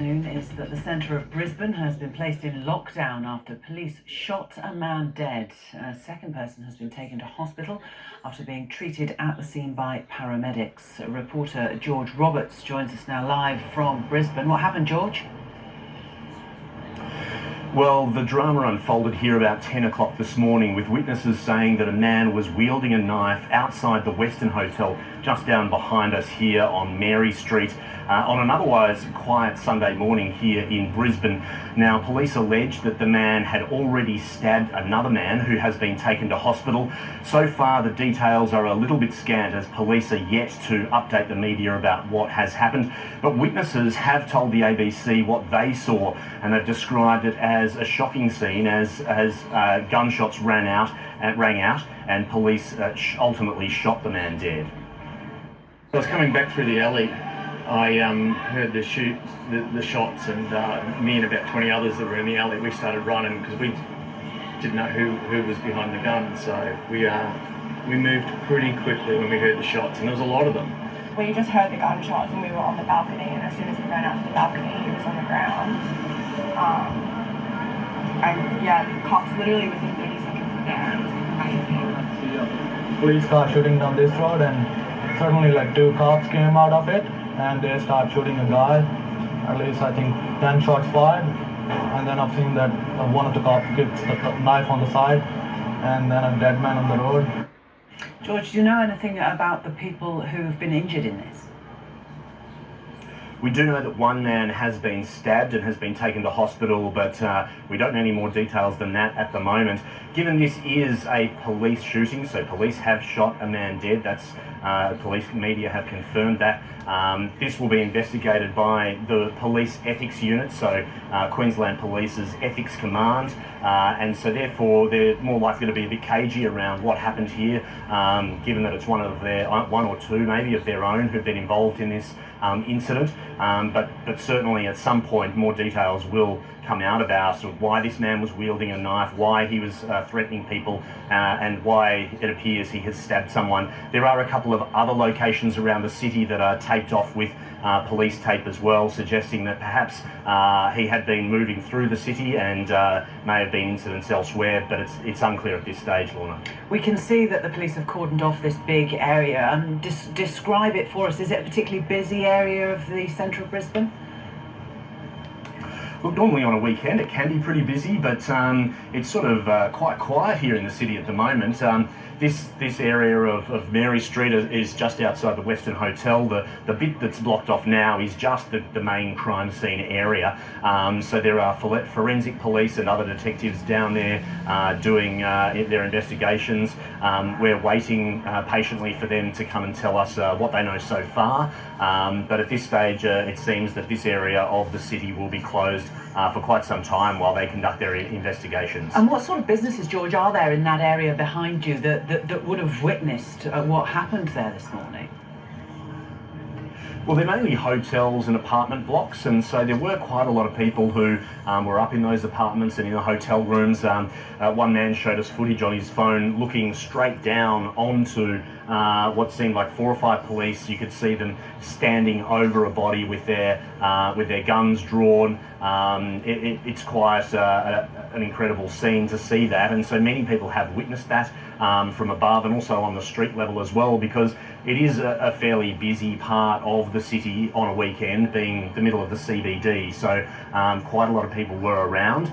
Is that the centre of Brisbane has been placed in lockdown after police shot a man dead. A second person has been taken to hospital after being treated at the scene by paramedics. Reporter George Roberts joins us now live from Brisbane. What happened, George? Well, the drama unfolded here about 10 o'clock this morning, with witnesses saying that a man was wielding a knife outside the Western Hotel just down behind us here on Mary Street on an otherwise quiet Sunday morning here in Brisbane. Now, police allege that the man had already stabbed another man who has been taken to hospital. So far, the details are a little bit scant as police are yet to update the media about what has happened. But witnesses have told the ABC what they saw, and they've described it as a shocking scene as gunshots rang out, and police ultimately shot the man dead. I was coming back through the alley. I heard the shots, and me and about 20 others that were in the alley, we started running because we didn't know who was behind the gun. So we moved pretty quickly when we heard the shots, and there was a lot of them. We just heard the gunshots and we were on the balcony, and as soon as we ran out to the balcony, he was on the ground. And yeah, the cops literally within 30 seconds were there. It was crazy. Police car shooting down this road, and suddenly like 2 cops came out of it and they start shooting a guy. At least I think 10 shots fired, and then I've seen that one of the cops gets the knife on the side, and then a dead man on the road. George, do you know anything about the people who've been injured in this? We do know that one man has been stabbed and has been taken to hospital, but we don't know any more details than that at the moment. Given this is a police shooting, so police have shot a man dead, that's police media have confirmed that. This will be investigated by the police ethics unit, so Queensland Police's ethics command, and so therefore they're more likely to be a bit cagey around what happened here, given that it's one or two maybe of their own who've been involved in this incident, but certainly at some point more details will come out about sort of why this man was wielding a knife, why he was threatening people, and why it appears he has stabbed someone. There are a couple of other locations around the city that are taped off with police tape as well, suggesting that perhaps he had been moving through the city and may have been incidents elsewhere, but it's unclear at this stage, Lorna. We can see that the police have cordoned off this big area. Describe it for us. Is it a particularly busy area of the centre of Brisbane? Look, normally on a weekend it can be pretty busy, but it's sort of quite quiet here in the city at the moment. This area of Mary Street is just outside the Western Hotel. The bit that's blocked off now is just the main crime scene area. So there are forensic police and other detectives down there doing their investigations. We're waiting patiently for them to come and tell us what they know so far. But at this stage, it seems that this area of the city will be closed for quite some time while they conduct their investigations. And what sort of businesses, George, are there in that area behind you that would have witnessed what happened there this morning? Well, they're mainly hotels and apartment blocks, and so there were quite a lot of people who were up in those apartments and in the hotel rooms. One man showed us footage on his phone looking straight down onto what seemed like 4 or 5 police. You could see them standing over a body with their guns drawn. It's quite an incredible scene to see that, and so many people have witnessed that from above and also on the street level as well, because it is a fairly busy part of the city on a weekend, being the middle of the CBD. So quite a lot of people were around,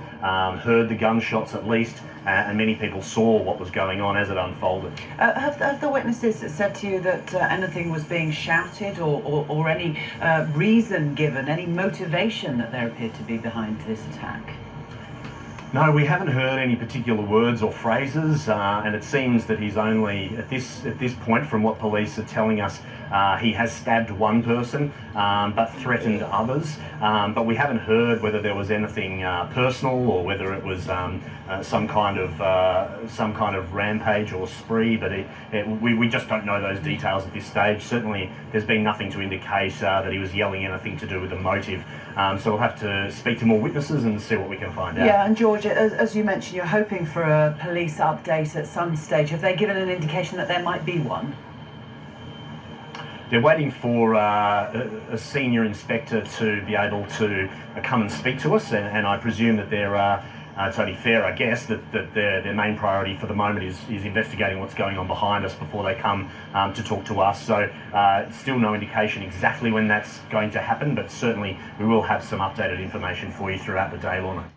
heard the gunshots at least, and many people saw what was going on as it unfolded. Have the witnesses said to you that anything was being shouted or any reason given, any motivation that there appeared to be behind this attack? No, we haven't heard any particular words or phrases, and it seems that he's only, at this point, from what police are telling us, he has stabbed one person, but threatened others. But we haven't heard whether there was anything personal or whether it was some kind of rampage or spree. But we just don't know those details at this stage. Certainly, there's been nothing to indicate that he was yelling anything to do with a motive. So we'll have to speak to more witnesses and see what we can find out. Yeah, and George, as you mentioned, you're hoping for a police update at some stage. Have they given an indication that there might be one? They're waiting for a senior inspector to be able to come and speak to us, and I presume that they're it's only fair, I guess, that their main priority for the moment is investigating what's going on behind us before they come to talk to us. So still no indication exactly when that's going to happen, but certainly we will have some updated information for you throughout the day, Lorna.